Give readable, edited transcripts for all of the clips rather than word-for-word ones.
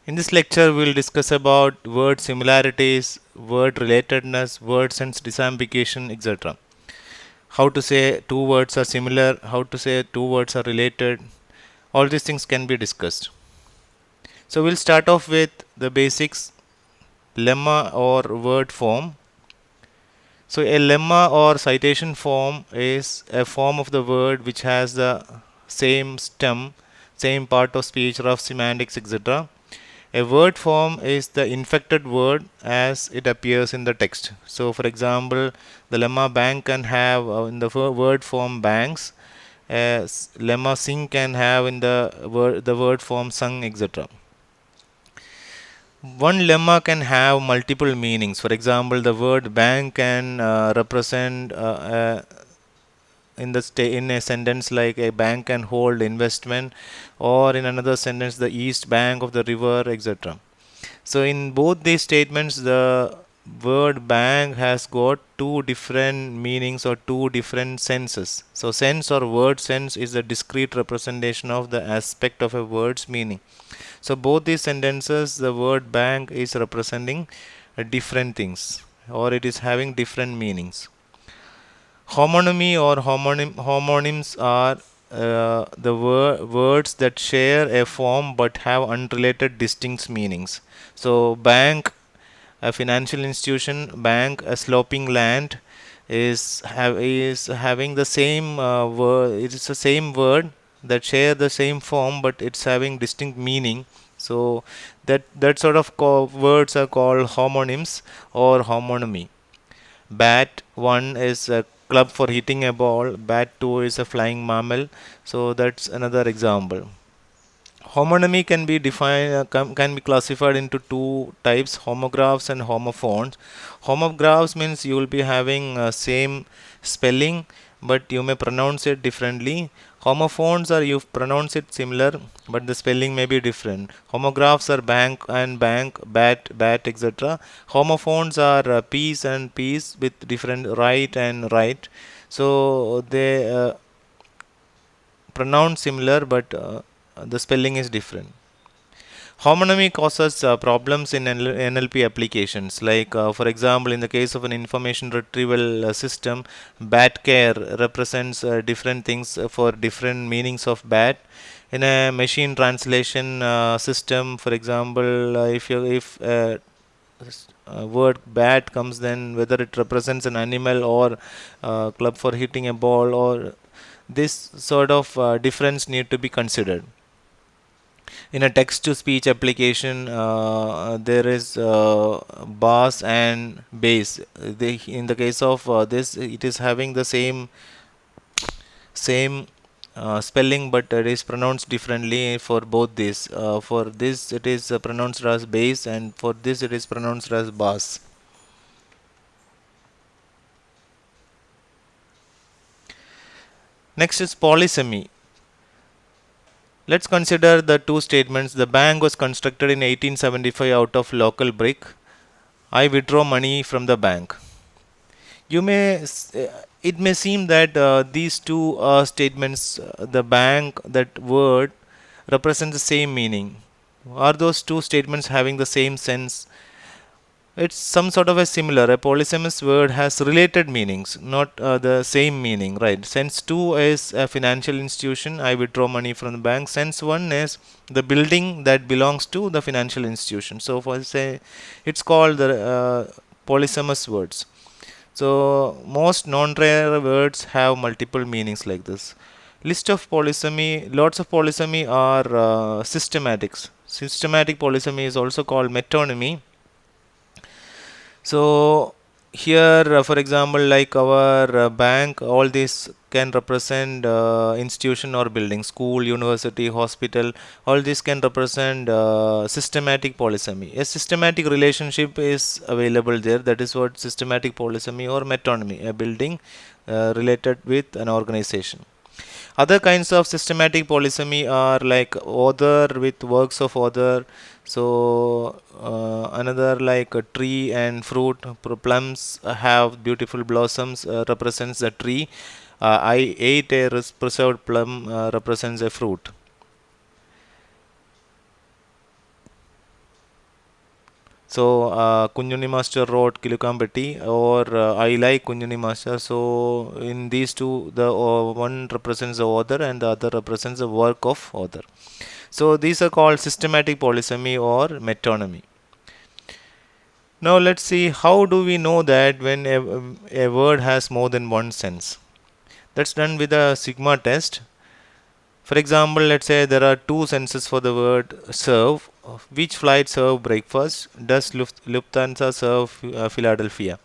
In this lecture, we will discuss about word similarities, word relatedness, word sense disambiguation, etc. How to say two words are similar, how to say two words are related. All these things can be discussed. So we'll start off with the basics, lemma or word form. So a lemma or citation form is a form of the word which has the same stem, same part of speech, rough semantics, etc. A word form is the infected word as it appears in the text. So, for example, the lemma bank can have in the word form banks, lemma sing can have in the word form sung, etc. One lemma can have multiple meanings. For example, the word bank can represent in a sentence like a bank can hold investment, or in another sentence the east bank of the river, etc. So in both these statements, the word bank has got two different meanings or two different senses. So sense or word sense is a discrete representation of the aspect of a word's meaning. So both these sentences, the word bank is representing different things, or it is having different meanings. Homonymy or homonyms are the words that share a form but have unrelated distinct meanings. So, bank, a financial institution, bank, a sloping land, is having the same word. It is the same word that share the same form, but it's having distinct meaning. So that sort of words are called homonyms or homonymy. Bat 1 is a club for hitting a ball. Bat 2 is a flying mammal. So that's another example. Homonymy can be defined, can be classified into two types: homographs and homophones. Homographs means you will be having same spelling, but you may pronounce it differently. Homophones are you pronounce it similar, but the spelling may be different. Homographs are bank and bank, bat, etc. Homophones are peace and peace with different right and right. So they pronounce similar, but the spelling is different. Homonymy causes problems in NLP applications. Like, for example, in the case of an information retrieval system, bat care represents different things for different meanings of bat. In a machine translation system, for example, if word bat comes, then whether it represents an animal or club for hitting a ball, or this sort of difference need to be considered. In a text to speech application, there is bass and bass. In the case of this, it is having the same spelling, but it is pronounced differently for both these. For this it is pronounced as bass, and for this it is pronounced as bass. Next is polysemy. Let's consider the two statements. The bank was constructed in 1875 out of local brick. I withdraw money from the bank. It may seem that these two statements, the bank, that word, represent the same meaning. Are those two statements having the same sense? It's some sort of a similar. A polysemous word has related meanings, not the same meaning, right? Sense 2 is a financial institution. I withdraw money from the bank. Sense 1 is the building that belongs to the financial institution. So, for say, it's called the polysemous words. So, most non-rare words have multiple meanings like this. List of polysemy, lots of polysemy are systematics. Systematic polysemy is also called metonymy. So here, for example, like our bank, all these can represent institution or building, school, university, hospital. All this can represent systematic polysemy. A systematic relationship is available there. That is what systematic polysemy or metonymy, a building related with an organization. Other kinds of systematic polysemy are like author with works of author. So another like a tree and fruit. Plums have beautiful blossoms, represents the tree. I ate a preserved plum, represents a fruit. So Kunjuni Master wrote Kilukambatti, or I like Kunjuni Master. So in these two, the one represents the author and the other represents the work of author. So these are called systematic polysemy or metonymy. Now let's see, how do we know that when a word has more than one sense? That's done with a sigma test. For example, let's say there are two senses for the word serve. Which flight serve breakfast? Does Lufthansa serve Philadelphia?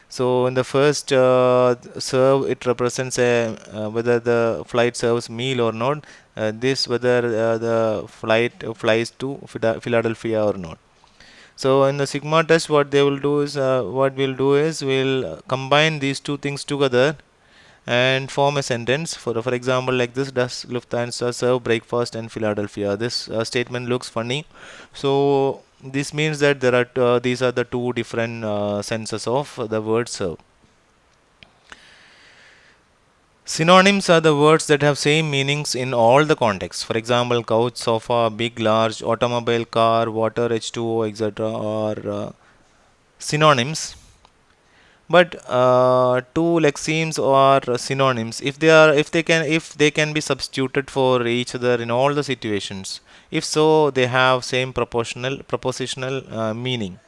So in the first serve, it represents whether the flight serves meal or not. This whether the flight flies to Philadelphia or not. So in the sigma test, what we'll do is we'll combine these two things together and form a sentence. For example, like this: Does Lufthansa serve breakfast in Philadelphia? This statement looks funny. So this means that these are the two different senses of the word serve. Synonyms are the words that have same meanings in all the contexts. For example, couch, sofa, big, large, automobile, car, water, H2O, etc. are synonyms. But two lexemes are synonyms if they can be substituted for each other in all the situations. If so, they have same propositional meaning.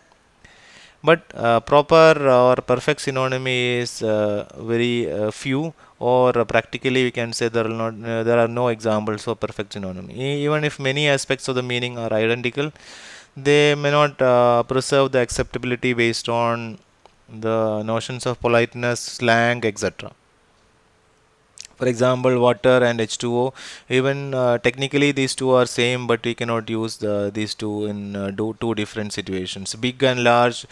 But proper or perfect synonymy is very few, or practically we can say there are no examples for perfect synonym. Even if many aspects of the meaning are identical, they may not preserve the acceptability based on the notions of politeness, slang, etc. For example, water and H2O, even technically these two are same, but we cannot use these two in two different situations. Big and large,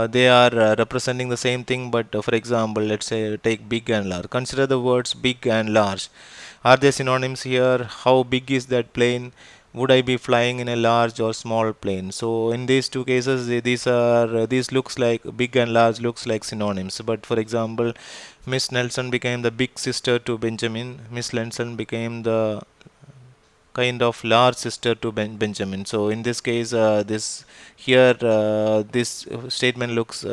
they are representing the same thing, but for example, let's say take big and large. Consider the words big and large. Are they synonyms here? How big is that plane? Would I be flying in a large or small plane? So in these two cases, these looks like big and large looks like synonyms. But for example, Miss Nelson became the big sister to Benjamin. Miss Nelson became the kind of large sister to Benjamin. So in this case, this statement looks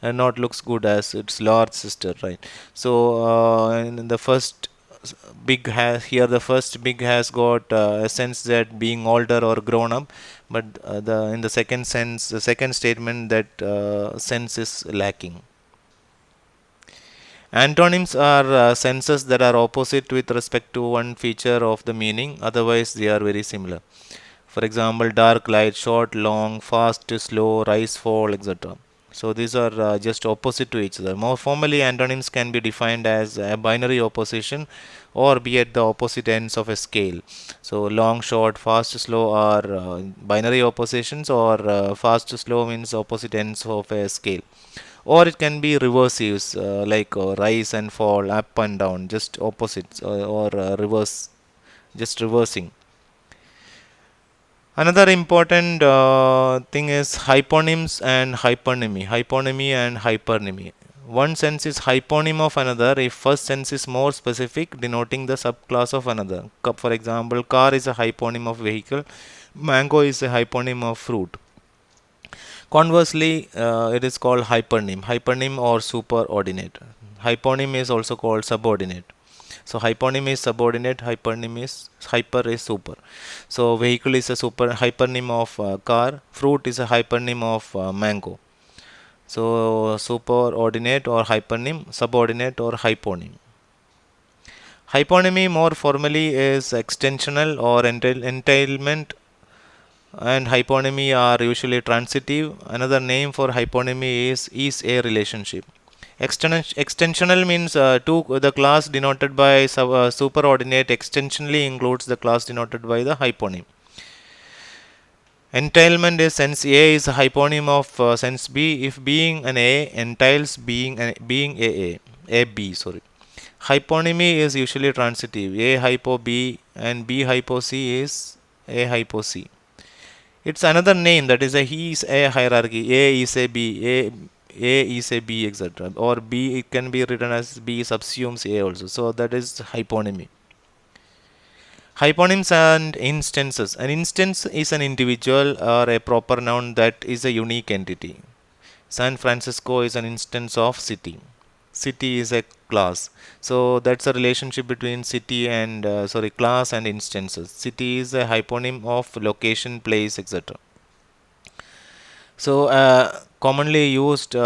not looks good as its large sister, right? So in the first the first big has got a sense that being older or grown up, but the in the second statement, that sense is lacking. Antonyms are senses that are opposite with respect to one feature of the meaning, otherwise, they are very similar. For example, dark, light, short, long, fast, slow, rise, fall, etc. So these are just opposite to each other. More formally, antonyms can be defined as a binary opposition or be at the opposite ends of a scale. So long, short, fast, slow are binary oppositions, or fast, slow means opposite ends of a scale. Or it can be reversives, like rise and fall, up and down, just opposites, or reverse, just reversing. Another important thing is hyponyms and hypernymy. Hyponymy and hypernymy. One sense is hyponym of another if first sense is more specific, denoting the subclass of another. For example, car is a hyponym of vehicle, mango is a hyponym of fruit. Conversely, it is called hypernym, hypernym or superordinate. Hyponym is also called subordinate. So hyponym is subordinate, hypernym is hyper is super. So vehicle is a super hypernym of car, fruit is a hypernym of mango. So superordinate or hypernym, subordinate or hyponym. Hyponymy more formally is extensional or entailment, and hyponymy are usually transitive. Another name for hyponymy is a relationship. Extensional means the class denoted by superordinate extensionally includes the class denoted by the hyponym. Entailment is sense A is a hyponym of sense B if being an A entails being a B, sorry. Hyponymy is usually transitive. A hypo B and B hypo C is A hypo C. It's another name, that is, he is a hierarchy. A is a B, A is a B, etc. Or B, it can be written as B subsumes A also. So that is hyponymy. Hyponyms and instances. An instance is an individual or a proper noun that is a unique entity. San Francisco is an instance of city. City is a class. So that's a relationship between city and class and instances. City is a hyponym of location, place, etc. So commonly used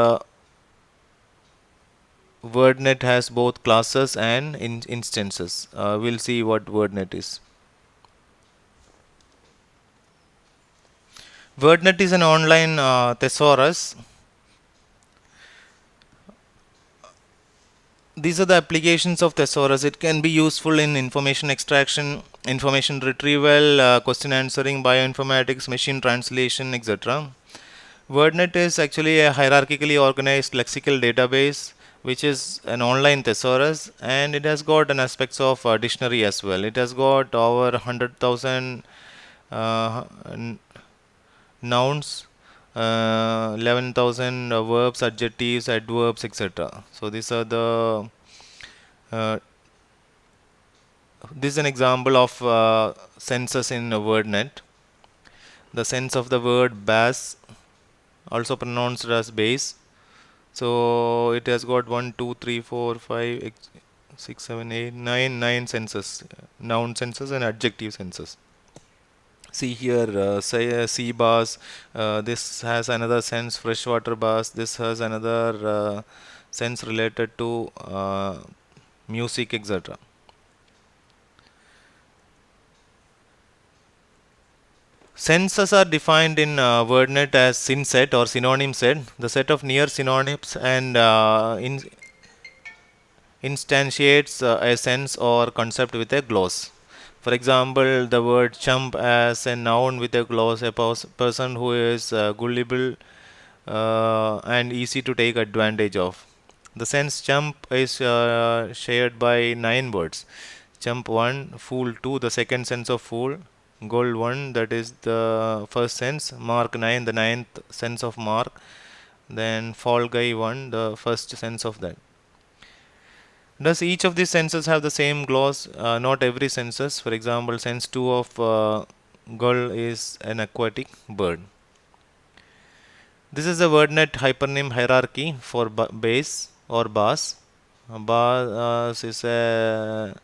WordNet has both classes and instances. We'll see what WordNet is. WordNet is an online thesaurus. These are the applications of thesaurus. It can be useful in information extraction, information retrieval, question answering, bioinformatics, machine translation, etc. WordNet is actually a hierarchically organized lexical database which is an online thesaurus, and it has got an aspects of dictionary as well. It has got over 100,000 uh, nouns, 11,000 verbs, adjectives, adverbs, etc. So these are the uh, this is an example of senses in WordNet. The sense of the word bass, also pronounced as bass. So it has got 1, 2, 3, 4, 5, 6, 7, 8, 9, 9 senses, noun senses and adjective senses. See here, say sea bass. This has another sense, freshwater bass. This has another sense related to music, etc. Senses are defined in WordNet as syn set or synonym set, the set of near synonyms and instantiates a sense or concept with a gloss. For example, the word chump as a noun with a gloss, a person who is gullible and easy to take advantage of. The sense chump is shared by 9 words. Chump 1, fool 2, the second sense of fool. Gold 1, that is the first sense. Mark 9, the ninth sense of mark. Then fall guy 1, the first sense of that. Does each of these senses have the same gloss? Not every senses. For example, sense 2 of gull is an aquatic bird. This is the WordNet hypernym hierarchy for base or bas. Bas is a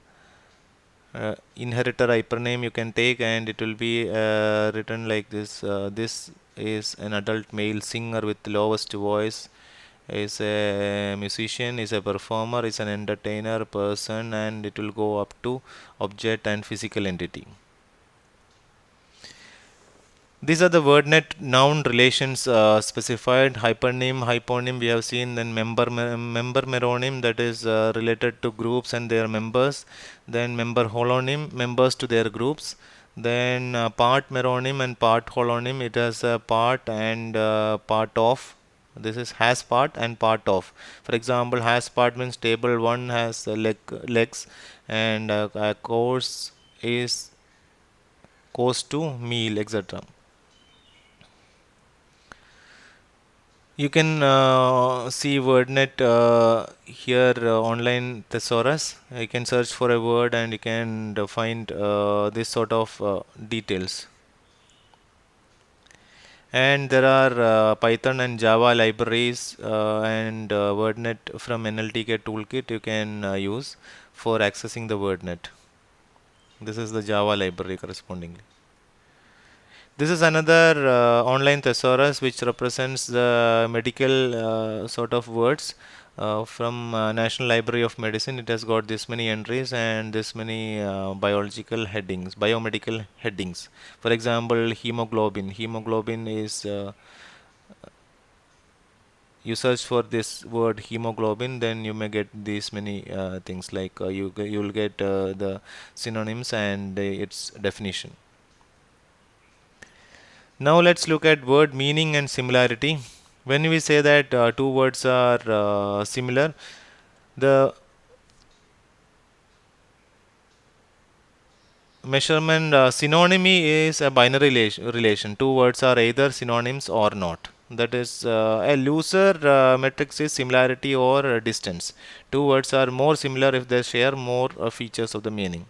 inheritor hypername you can take, and it will be written like this. This is an adult male singer with lowest voice, is a musician, is a performer, is an entertainer person, and it will go up to object and physical entity. These are the WordNet noun relations specified. Hypernym, hyponym we have seen, then member meronym, that is related to groups and their members, then member holonym, members to their groups, then part meronym and part holonym, it has a part and part of. This is has part and part of. For example, has part means table 1 has legs, and course is course to meal, etc. You can see WordNet here online thesaurus. You can search for a word and you can find this sort of details. And there are Python and Java libraries and WordNet from NLTK toolkit you can use for accessing the WordNet. This is the Java library correspondingly. This is another online thesaurus which represents the medical sort of words from National Library of Medicine. It has got this many entries and this many biological headings, biomedical headings. For example, hemoglobin. Hemoglobin is you search for this word hemoglobin, then you may get these many things like you will get the synonyms and its definition. Now let's look at word meaning and similarity. When we say that two words are similar, the measurement synonymy is a binary relation. Two words are either synonyms or not. That is, a looser matrix is similarity or distance. Two words are more similar if they share more features of the meaning.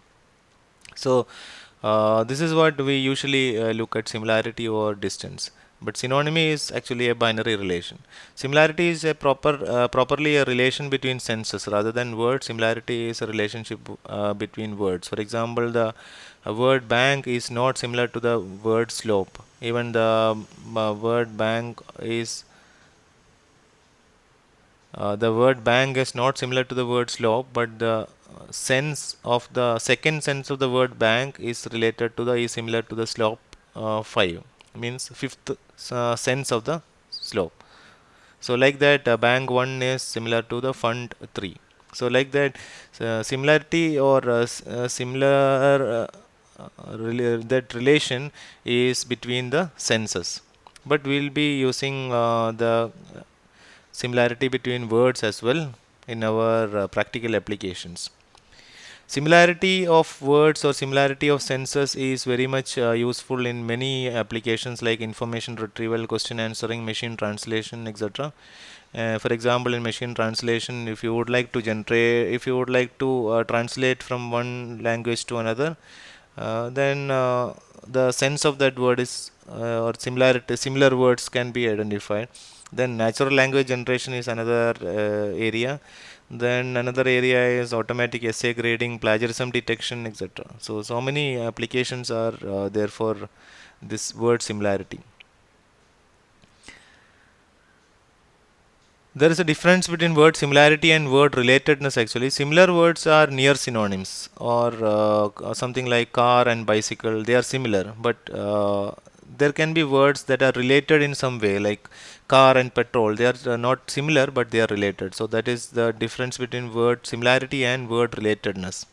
So this is what we usually look at similarity or distance. But synonymy is actually a binary relation. Similarity is a properly a relation between senses rather than words. Similarity is a relationship between words. For example, the word bank is not similar to the word slope. Even the word bank is the word bang is not similar to the word slope, but the sense of the second sense of the word bang is related to the is similar to the slope 5 means fifth sense of the slope. So like that, bang 1 is similar to the fund 3. So like that, similarity or similar that relation is between the senses. But we'll be using the similarity between words as well in our practical applications. Similarity of words or similarity of senses is very much useful in many applications like information retrieval, question answering, machine translation, etc. For example, in machine translation, if you would like to if you would like to translate from one language to another, then the sense of that word is or similar words can be identified. Then natural language generation is another area. Then another area is automatic essay grading, plagiarism detection, etc. So many applications are there for this word similarity. There is a difference between word similarity and word relatedness actually. Similar words are near synonyms or something like car and bicycle. They are similar, but there can be words that are related in some way like car and petrol. They are not similar, but they are related. So that is the difference between word similarity and word relatedness.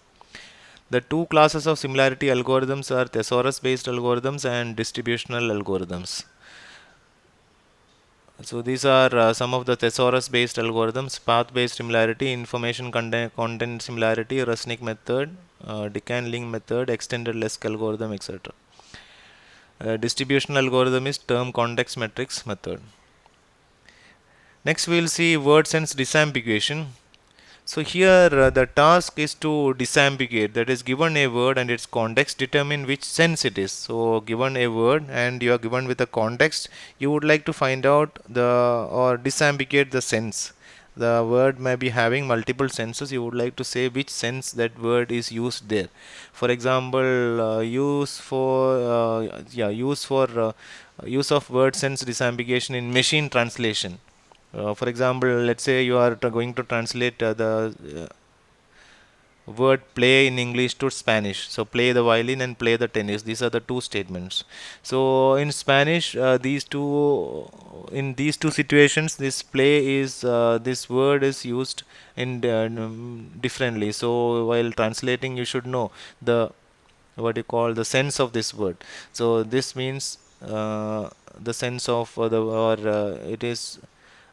The two classes of similarity algorithms are thesaurus based algorithms and distributional algorithms. So these are some of the thesaurus-based algorithms: path-based similarity, information content similarity, Rusnik method, Decan-Link method, extended Lesk algorithm, etc. Distributional algorithm is term context matrix method. Next we will see word sense disambiguation. So here the task is to disambiguate, that is, given a word and its context, determine which sense it is. So given a word and you are given with a context, you would like to find out the or disambiguate the sense. The word may be having multiple senses. You would like to say which sense that word is used there. For example, use of word sense disambiguation in machine translation. For example, let's say you are going to translate the word play in English to Spanish. So play the violin and play the tennis. These are the two statements. So in Spanish, in these two situations, this play is this word is used in differently. So while translating, you should know the what you call the sense of this word. So this means the sense of the or it is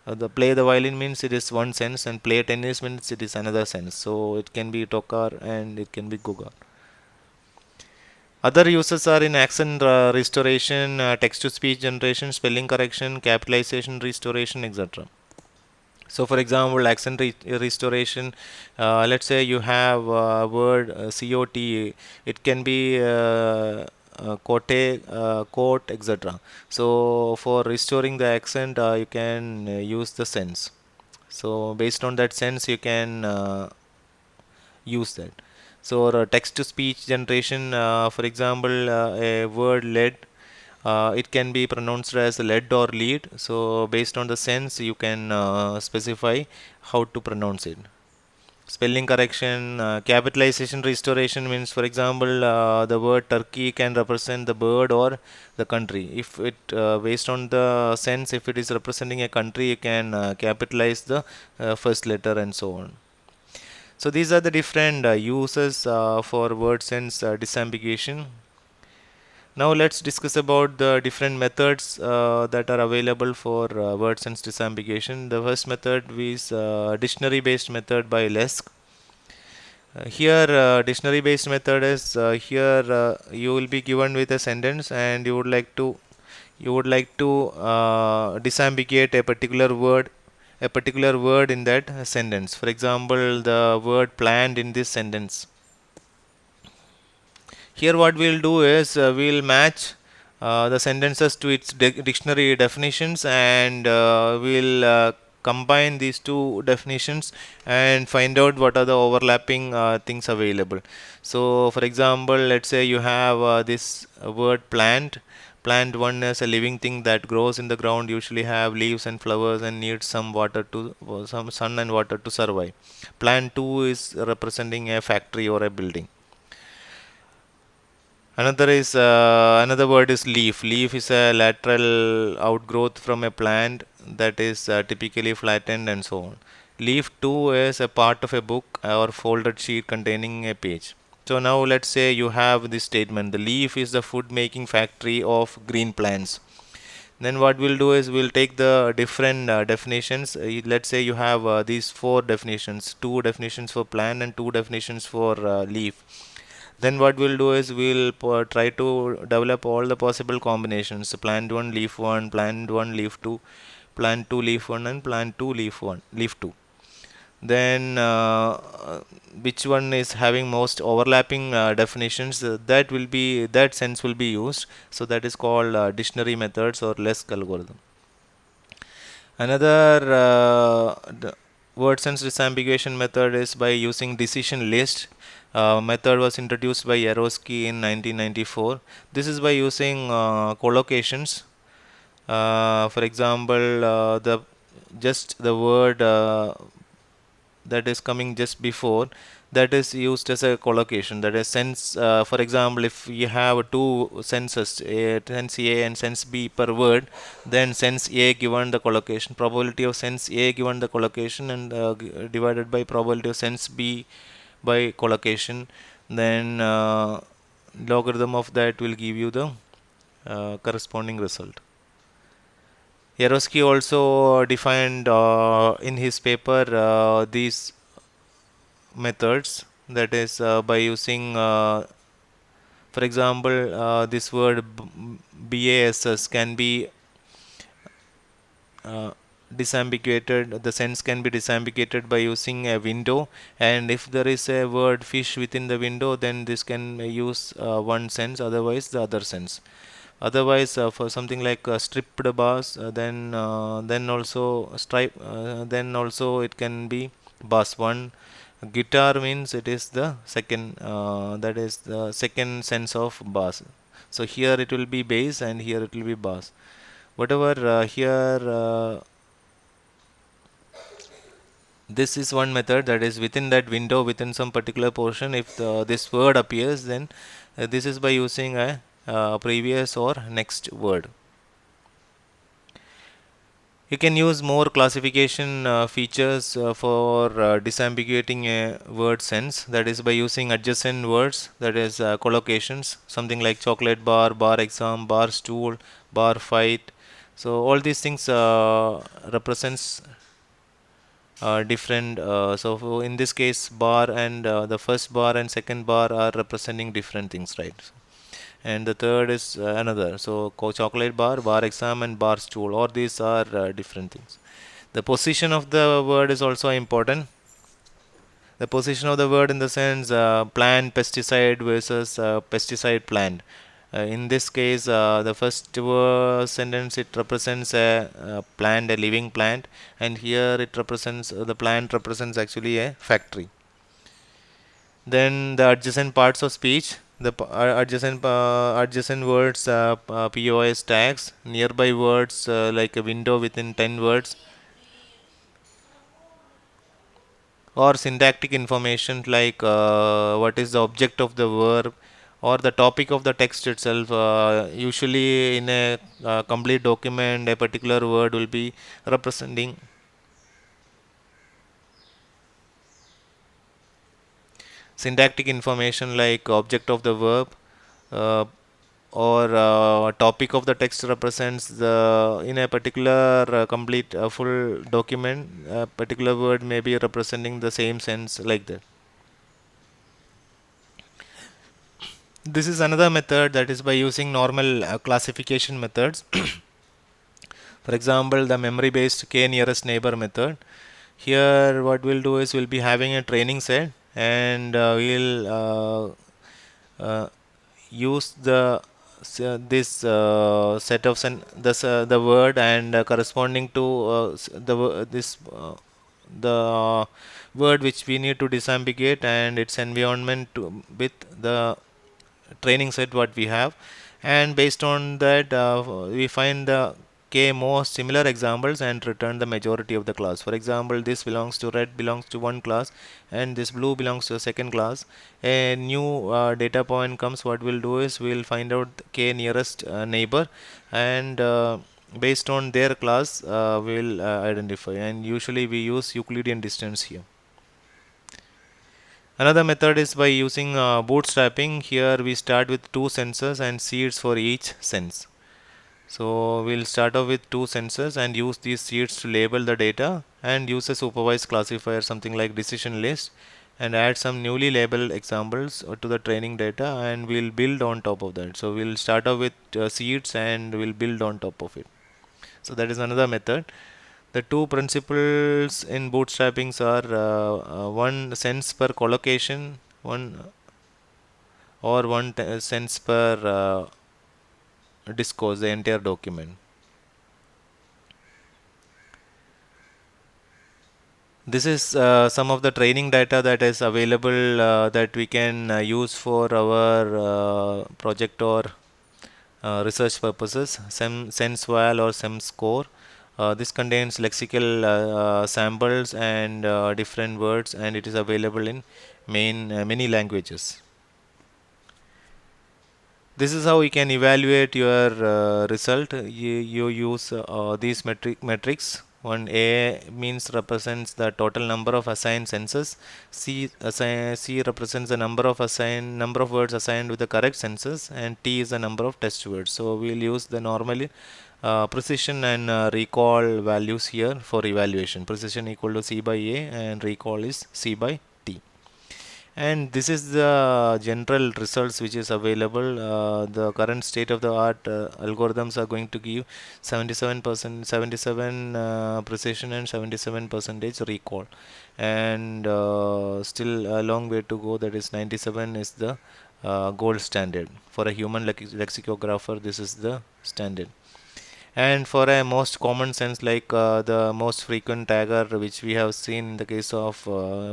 the play the violin means it is one sense and play tennis means it is another sense. So it can be tokar and it can be gugar. Other uses are in accent restoration, text to speech generation, spelling correction, capitalization restoration, etc. So, for example, accent restoration, let's say you have a word COT, it can be coat, etc. So, for restoring the accent, you can use the sense. So, based on that sense, you can use that. So, text to speech generation, for example, a word led, it can be pronounced as lead or lead. So, based on the sense, you can specify how to pronounce it. Spelling correction, capitalization restoration means, for example, the word turkey can represent the bird or the country. If it, based on the sense, if it is representing a country, you can capitalize the first letter and so on. So these are the different uses for word sense disambiguation. Now let's discuss about the different methods that are available for word sense disambiguation. The first method is dictionary based method by Lesk. Here dictionary based method is here you will be given with a sentence and you would like to disambiguate a particular word in that sentence. For example, the word planned in this sentence. Here what we'll do is we'll match the sentences to its dictionary definitions, and we'll combine these two definitions and find out what are the overlapping things available. So for example, let's say you have this word plant. Plant one is a living thing that grows in the ground, usually have leaves and flowers and needs some water to some sun and water to survive. Plant two is representing a factory or a building. Another word is leaf. Leaf is a lateral outgrowth from a plant that is typically flattened and so on. Leaf 2 is a part of a book or folded sheet containing a page. So now let's say you have this statement: the leaf is the food making factory of green plants. Then what we'll do is we'll take the different definitions. Let's say you have these four definitions: two definitions for plant and two definitions for leaf. Then what we'll do is we'll try to develop all the possible combinations: plant 1 leaf 1, plant 1 leaf 2, plant 2 leaf 1, and plant 2 leaf 1 leaf 2. Then which one is having most overlapping definitions, that sense will be used. So that is called dictionary methods or Lesk algorithm. Another word sense disambiguation method is by using decision list. Method was introduced by Yaroski in 1994. This is by using collocations. For example, the word that is coming just before, that is used as a collocation. That is sense. For example, if you have two senses, sense A and sense B per word, then sense A given the collocation, probability of sense A given the collocation, and divided by probability of sense B by collocation, then logarithm of that will give you the corresponding result. Yaroski also defined in his paper these methods, that is by using for example this word BASS can be uh, disambiguated. The sense can be disambiguated by using a window, and if there is a word fish within the window, then this can use one sense, otherwise the other sense. Otherwise for something like stripped bars, then also stripe, then also it can be bass 1. Guitar means it is the second, that is the second sense of bass. So here it will be bass and here it will be bass. Whatever here this is one method, that is within that window, within some particular portion, if this word appears, then this is by using a previous or next word. You can use more classification features for disambiguating a word sense, that is by using adjacent words, that is collocations, something like chocolate bar, bar exam, bar stool, bar fight. So all these things represents different. In this case, bar and the first bar and second bar are representing different things, right? And the third is another. So chocolate bar, bar exam, and bar stool. All these are different things. The position of the word is also important. The position of the word in the sense plant pesticide versus pesticide plant. In this case, the first sentence, it represents a plant, a living plant, and here it represents the plant represents actually a factory. Then the adjacent parts of speech, the adjacent words, POS tags, nearby words like a window within 10 words, or syntactic information like what is the object of the verb or the topic of the text itself. Usually in a complete document, a particular word will be representing syntactic information like object of the verb, uh, or topic of the text represents the in a particular complete full document, a particular word may be representing the same sense, like that. This is another method, that is by using normal classification methods. For example, the memory based k nearest neighbor method. Here what we'll do is we'll be having a training set, and we'll use this set of the word and corresponding to the word which we need to disambiguate and its environment with the training set what we have, and based on that we find the k most similar examples and return the majority of the class. For example, this belongs to red belongs to one class and this blue belongs to a second class. A new data point comes, what we'll do is we'll find out k nearest neighbor, and based on their class we'll identify, and usually we use Euclidean distance here. Another method is by using bootstrapping. Here we start with two sensors and seeds for each sense. So we'll start off with two sensors and use these seeds to label the data and use a supervised classifier, something like decision list, and add some newly labeled examples to the training data, and we'll build on top of that. So we'll start off with seeds and we'll build on top of it. So that is another method. The two principles in bootstrappings are one sense per collocation, one or one sense per discourse, the entire document. This is some of the training data that is available that we can use for our project or research purposes. SenseVal or SemScore. This contains lexical samples and different words, and it is available in many languages. This is how you can evaluate your result. You use these metrics. One, A means represents the total number of assigned senses. C represents the number of words assigned with the correct senses, and T is the number of test words. So we'll use the normally precision and recall values here for evaluation. Precision equal to C by A and recall is C by T. And this is the general results which is available. The current state of the art algorithms are going to give 77%, 77 precision and 77 percentage recall, and still a long way to go. That is 97 is the gold standard for a human lexicographer. This is the standard. And for a most common sense, like the most frequent tagger which we have seen in the case of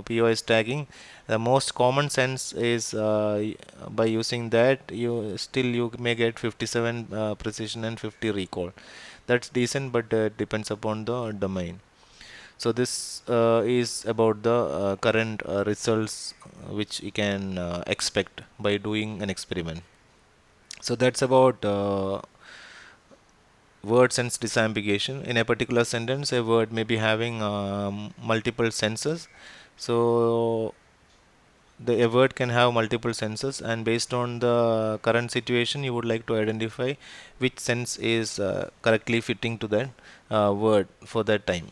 POS tagging, the most common sense is by using that you may get 57 precision and 50 recall. That's decent, but depends upon the domain. So this is about the current results which you can expect by doing an experiment. So that's about word sense disambiguation. In a particular sentence, a word may be having multiple senses. So a word can have multiple senses, and based on the current situation, you would like to identify which sense is correctly fitting to that word for that time.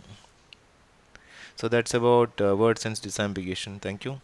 So that's about word sense disambiguation. Thank you.